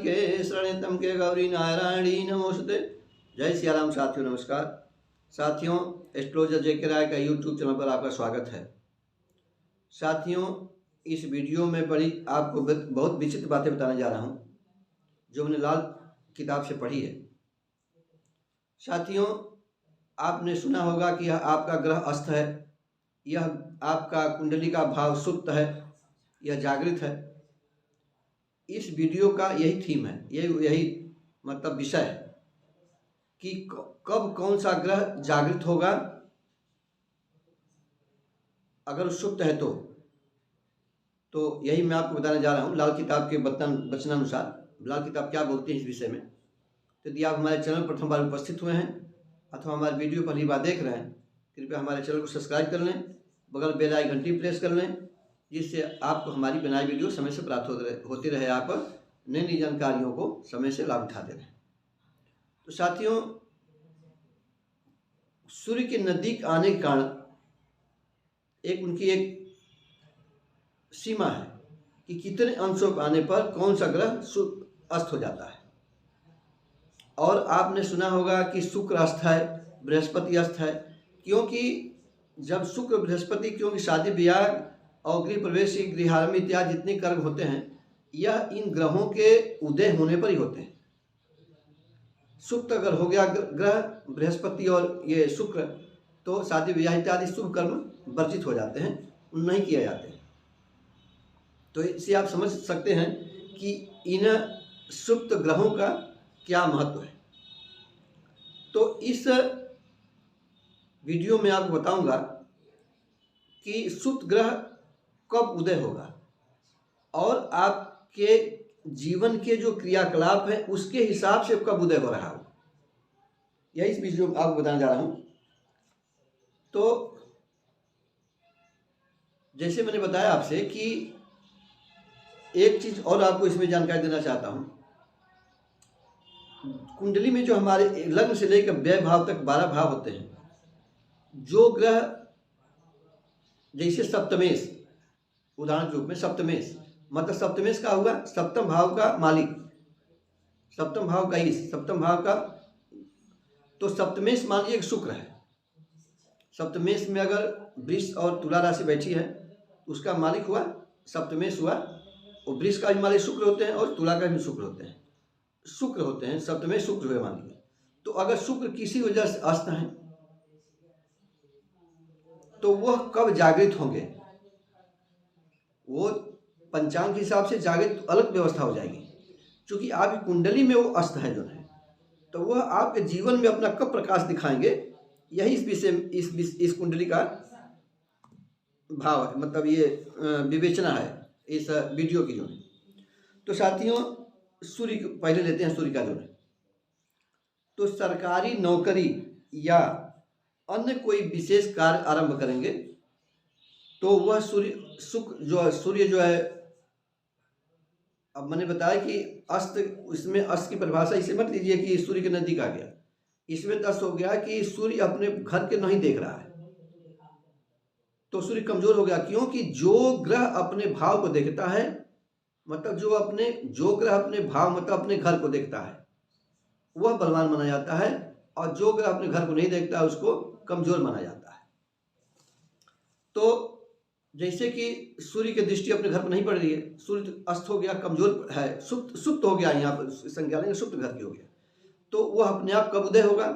के शरणतम के गौरी नारायणी नमोस्तुते। जय सिया राम साथियों, नमस्कार साथियों। एस्ट्रोलॉजर जे के राय का यूट्यूब चैनल पर आपका स्वागत है। साथियों, इस वीडियो में बड़ी आपको बहुत विचित्र बातें बताने जा रहा हूँ जो मैंने लाल किताब से पढ़ी है। साथियों, आपने सुना होगा कि यह आपका ग्रह अस्त है, यह आपका कुंडली का भाव सुप्त है, यह जागृत है। इस वीडियो का यही थीम है, यही मतलब विषय है कि कब कौन सा ग्रह जागृत होगा, अगर सुप्त है तो यही मैं आपको बताने जा रहा हूँ लाल किताब के वचनानुसार। लाल किताब क्या बोलती है इस विषय में। तो यदि आप हमारे चैनल प्रथम बार उपस्थित हुए हैं अथवा हमारे वीडियो पहली बार देख रहे हैं, कृपया हमारे चैनल को सब्सक्राइब कर लें, बगल बेल आइकन घंटी प्रेस कर लें, जिससे आपको हमारी बनाई वीडियो समय से प्राप्त होती रहे, आप नई नई जानकारियों को समय से लाभ उठाते रहें। तो साथियों, सूर्य के नज़दीक आने के कारण उनकी एक सीमा है कि कितने अंशों पर आने पर कौन सा ग्रह अस्त हो जाता है। और आपने सुना होगा कि शुक्र अस्त है, बृहस्पति अस्त है, क्योंकि जब शुक्र बृहस्पति, क्योंकि शादी ब्याह और गृह प्रवेश, गृहारंभ इत्यादि जितने कर्म होते हैं यह इन ग्रहों के उदय होने पर ही होते हैं। सुप्त अगर हो गया ग्रह बृहस्पति और ये शुक्र, तो शादी ब्याह इत्यादि शुभ कर्म वर्जित हो जाते हैं, नहीं किए जाते हैं। तो इससे आप समझ सकते हैं कि इन सुप्त ग्रहों का क्या महत्व है। तो इस वीडियो में आपको बताऊंगा कि सुप्त ग्रह कब उदय होगा और आपके जीवन के जो क्रियाकलाप है उसके हिसाब से कब उदय हो रहा हो, यही इस वीडियो में आपको बताने जा रहा हूं। तो जैसे मैंने बताया आपसे कि एक चीज और आपको इसमें जानकारी देना चाहता हूं। कुंडली में जो हमारे लग्न से लेकर व्यय भाव तक 12 भाव होते हैं, जो ग्रह जैसे सप्तमेश, उदाहरण के रूप में सप्तमेश मतलब सप्तमेश का हुआ सप्तम भाव का मालिक, सप्तम भाव का ईश, सप्तम भाव का, तो सप्तमेश मान लीजिए शुक्र है। सप्तमेश में अगर वृष और तुला राशि बैठी है, उसका मालिक हुआ सप्तमेश हुआ, और वृष का भी मालिक शुक्र होते हैं और तुला का भी शुक्र होते हैं, सप्तमेश शुक्र हुए मान लीजिए। तो अगर शुक्र किसी वजह से अस्त है तो वह कब जागृत होंगे, वो पंचांग के हिसाब से जागृत अलग व्यवस्था हो जाएगी। क्योंकि आपकी कुंडली में वो अस्त है जो है, तो वह आपके जीवन में अपना कब प्रकाश दिखाएंगे, यही इस विषय इस कुंडली का भाव है, मतलब ये विवेचना है इस वीडियो की जो है। तो साथियों, सूर्य पहले लेते हैं, सूर्य का जो है, तो सरकारी नौकरी या अन्य कोई विशेष कार्य आरंभ करेंगे तो वह सूर्य जो है, अब मैंने बताया कि अस्त, इसमें अस्त की परिभाषा इसे मत लीजिए कि सूर्य के नजदीक आ गया, इसमें अर्थ हो गया कि सूर्य अपने घर के नहीं देख रहा है तो सूर्य कमजोर हो गया। क्योंकि जो ग्रह अपने भाव को देखता है, मतलब जो ग्रह अपने भाव मतलब अपने घर को देखता है वह बलवान माना जाता है, और जो ग्रह अपने घर को नहीं देखता है उसको कमजोर माना जाता है। तो जैसे कि सूर्य की दृष्टि अपने घर पर नहीं पड़ रही है, सूर्य अस्त हो गया, कमजोर है, सुप्त हो गया, यहाँ पर संज्ञा लेंगे सुप्त घर की हो गया, तो वह अपने आप कब उदय होगा।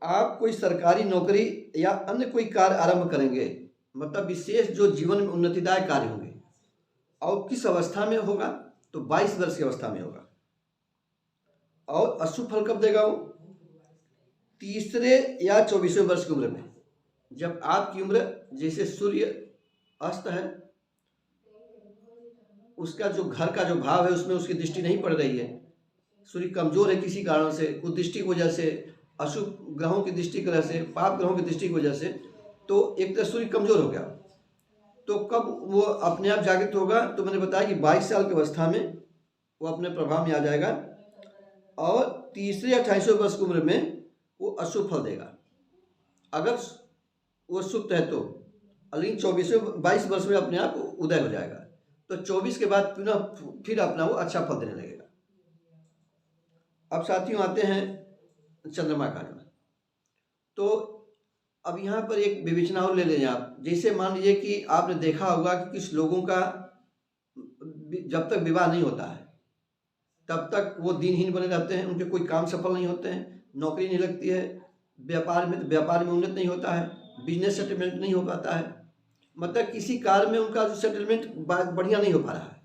आप कोई सरकारी नौकरी या अन्य कोई कार्य आरंभ करेंगे, मतलब विशेष जो जीवन में उन्नतिदायक कार्य होंगे, और किस अवस्था में होगा, तो 22 वर्ष की अवस्था में होगा। और अशुभ फल कब देगा, वो तीसरे या 24वें वर्ष की उम्र में, जब आपकी उम्र, जैसे सूर्य अस्त है, उसका जो घर का जो भाव है उसमें उसकी दृष्टि नहीं पड़ रही है, सूर्य कमजोर है किसी कारण से, कुछ दृष्टि की वजह से, अशुभ ग्रहों की दृष्टि की वजह से, पाप ग्रहों की दृष्टि की वजह से, तो एक तरह सूर्य कमजोर हो गया। तो कब वो अपने आप जागृत होगा, तो मैंने बताया कि 22 साल की अवस्था में वो अपने प्रभाव में आ जाएगा, और तीसरे या 28वें वर्ष की उम्र में वो अशुभ फल देगा अगर वो सुप्त है तो। लेकिन 22 वर्ष में अपने आप उदय हो जाएगा, तो 24 के बाद फिर अपना वो अच्छा फल देने लगेगा। अब साथियों आते हैं चंद्रमा का जो है, तो अब यहाँ पर एक विवेचना और ले लें आप। जैसे मान लीजिए कि आपने देखा होगा कि कुछ लोगों का जब तक विवाह नहीं होता है तब तक वो दिनहीन बने रहते हैं, उनके कोई काम सफल नहीं होते हैं, नौकरी नहीं लगती है, व्यापार में उन्नत नहीं होता है, बिजनेस सेटलमेंट नहीं हो पाता है, मतलब किसी कार्य में उनका जो सेटलमेंट बढ़िया नहीं हो पा रहा है।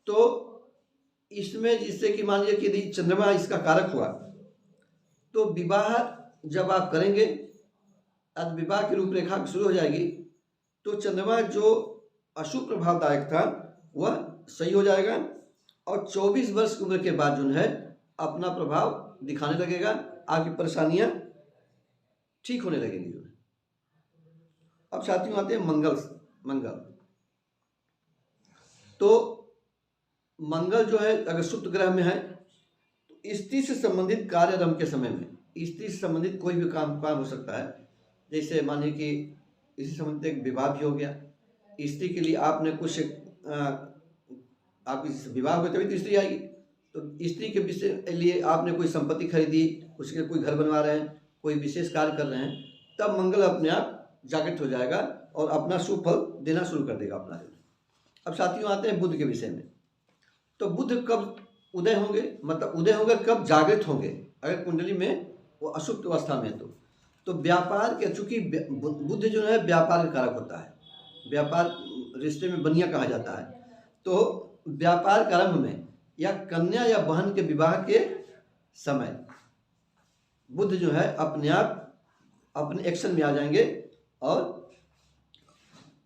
तो इसमें जिससे कि मान लीजिए कि यदि चंद्रमा इसका कारक हुआ तो विवाह जब आप करेंगे, अब विवाह की रूपरेखा शुरू हो जाएगी, तो चंद्रमा जो अशुभ प्रभावदायक था वह सही हो जाएगा और 24 वर्ष की उम्र के बाद जो है अपना प्रभाव दिखाने लगेगा, आपकी परेशानियां ठीक होने लगेंगी। अब साथियों आते हैं मंगल। तो मंगल जो है अगर शुक्र ग्रह में है तो स्त्री से संबंधित कार्य आरंभ के समय में, स्त्री से संबंधित कोई भी काम हो सकता है। जैसे मानिए कि इसी संबंधित एक विवाह भी हो गया, स्त्री के लिए आपने कुछ आपकी विवाह हो तभी तो स्त्री आएगी, तो स्त्री के विषय लिए आपने कोई संपत्ति खरीदी, उसके कोई घर बनवा रहे हैं, कोई विशेष कार्य कर रहे हैं, तब मंगल अपने आप जागृत हो जाएगा और अपना शुभ फल देना शुरू कर देगा अपना। अब साथियों आते हैं बुध के विषय में। तो बुध कब उदय होंगे, मतलब उदय होंगे कब, जागृत होंगे अगर कुंडली में वो अशुभ अवस्था में तो व्यापार के, चूंकि बुध जो है व्यापार का कारक होता है, व्यापार रिश्ते में बनिया कहा जाता है, तो व्यापार के आरंभ में या कन्या या बहन के विवाह के समय बुध जो है अपने आप अपने एक्शन में आ जाएंगे और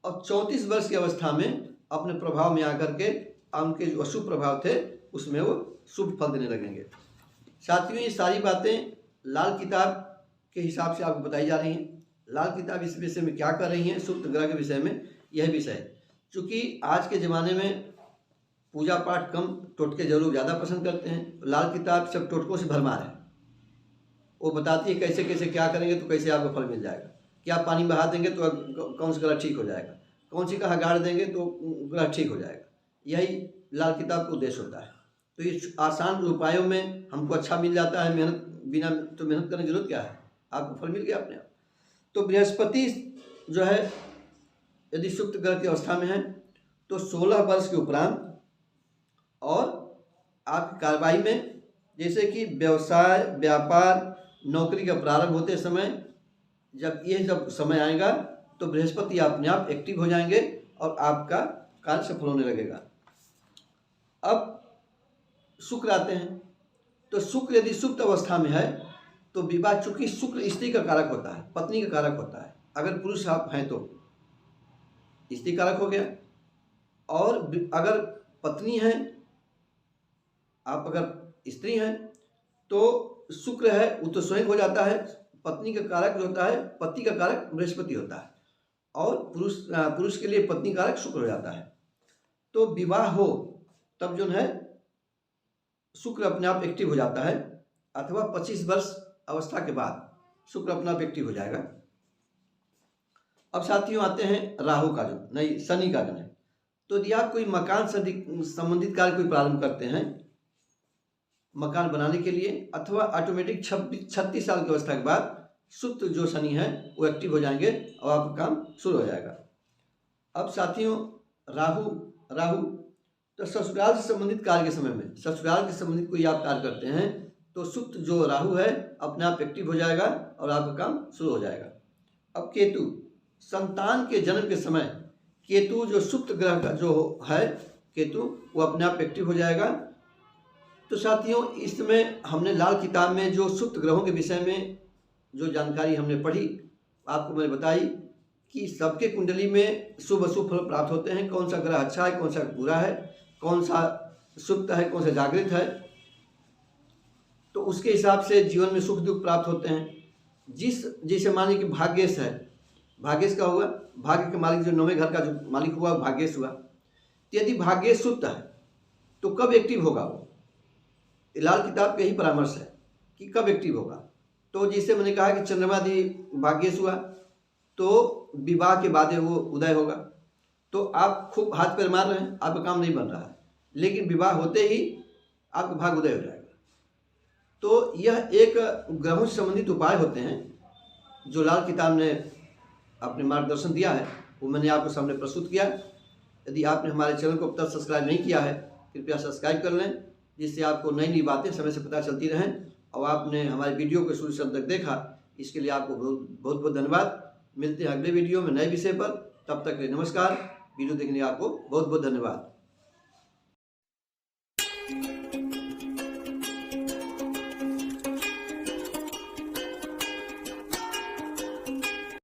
34 वर्ष की अवस्था में अपने प्रभाव में आकर के उनके जो अशुभ प्रभाव थे उसमें वो शुभ फल देने लगेंगे। साथियों ये सारी बातें लाल किताब के हिसाब से आपको बताई जा रही हैं। लाल किताब इस विषय में क्या कर रही है, शुक्र ग्रह के विषय में यह विषय है। चूँकि आज के ज़माने में पूजा पाठ कम, टोटके जरूर ज़्यादा पसंद करते हैं, लाल किताब सब टोटकों से भरमार है। वो बताती है कैसे कैसे क्या करेंगे तो कैसे आपको फल मिल जाएगा, क्या पानी बहा देंगे तो कौन सा ग्रह ठीक हो जाएगा, कौन सी कहा गाड़ देंगे तो ग्रह ठीक हो जाएगा। यही लाल किताब का उद्देश्य होता है। तो ये आसान उपायों में हमको अच्छा मिल जाता है, बिना तो मेहनत करने की जरूरत क्या है, आपको फल मिल गया अपने आप। तो बृहस्पति जो है यदि शुक्र ग्रह की अवस्था में है तो 16 वर्ष के उपरांत और आपकी कार्रवाई में, जैसे कि व्यवसाय, व्यापार, नौकरी का प्रारंभ होते समय, जब समय आएगा तो बृहस्पति अपने आप एक्टिव हो जाएंगे और आपका कार्य सफल होने लगेगा। अब शुक्र आते हैं, तो शुक्र यदि सुप्त अवस्था में है तो विवाह, चूंकि शुक्र स्त्री का कारक होता है, पत्नी का कारक होता है, अगर पुरुष आप हैं तो स्त्री कारक हो गया, और अगर पत्नी है आप, अगर स्त्री हैं तो शुक्र है वो तो स्वयं हो जाता है, पत्नी का कारक जो होता है, पति का कारक बृहस्पति होता है, और पुरुष के लिए पत्नी कारक शुक्र हो जाता है। तो विवाह हो तब जो है शुक्र अपने आप एक्टिव हो जाता है, अथवा 25 वर्ष अवस्था के बाद शुक्र अपने आप एक्टिव हो जाएगा। अब साथियों आते हैं राहु का जो नहीं, शनि का जो है। तो यदि आप कोई मकान संबंधित कार्य कोई प्रारंभ करते हैं मकान बनाने के लिए, अथवा ऑटोमेटिक 36 साल की अवस्था के बाद शुक्र जो शनि है वो एक्टिव हो जाएंगे और आपका काम शुरू हो जाएगा। अब साथियों राहु तो ससुराल से संबंधित कार्य के समय में, ससुराल के संबंधित कोई आप कार्य करते हैं तो शुक्र जो राहु है अपने आप एक्टिव हो जाएगा और आपका काम शुरू हो जाएगा। अब केतु, संतान के जन्म के समय केतु जो शुक्र ग्रह का जो है केतु, वो अपने आप एक्टिव हो जाएगा। तो साथियों इसमें हमने लाल किताब में जो शुक्र ग्रहों के विषय में जो जानकारी हमने पढ़ी, आपको मैंने बताई कि सबके कुंडली में शुभ अशुभ फल प्राप्त होते हैं, कौन सा ग्रह अच्छा है, कौन सा बुरा है, कौन सा सुप्त है, कौन सा जागृत है, तो उसके हिसाब से जीवन में सुख दुख प्राप्त होते हैं। जैसे मानिए कि भाग्येश है, भाग्येश का हुआ, भाग्य के मालिक जो 9वें घर का जो मालिक हुआ भाग्येश हुआ, तो यदि भाग्येश सुप्त है तो कब एक्टिव होगा वो, लाल किताब का यही परामर्श है कि कब एक्टिव होगा। तो जैसे मैंने कहा कि चंद्रमा यदि भाग्येश हुआ तो विवाह के बाद वो उदय होगा, तो आप खूब हाथ पैर मार रहे हैं, आपका काम नहीं बन रहा है, लेकिन विवाह होते ही आपका भाग उदय हो जाएगा। तो यह एक ग्रहों से संबंधित उपाय होते हैं जो लाल किताब ने अपने मार्गदर्शन दिया है, वो मैंने आपके सामने प्रस्तुत किया। यदि आपने हमारे चैनल को अब तक सब्सक्राइब नहीं किया है, कृपया सब्सक्राइब कर लें, जिससे आपको नई नई बातें समय से पता चलती रहें। और आपने हमारे वीडियो को शुरू से अंत तक देखा, इसके लिए आपको बहुत बहुत धन्यवाद। मिलते हैं अगले वीडियो में नए विषय पर, तब तक के लिए नमस्कार। वीडियो देखने का आपको बहुत बहुत धन्यवाद।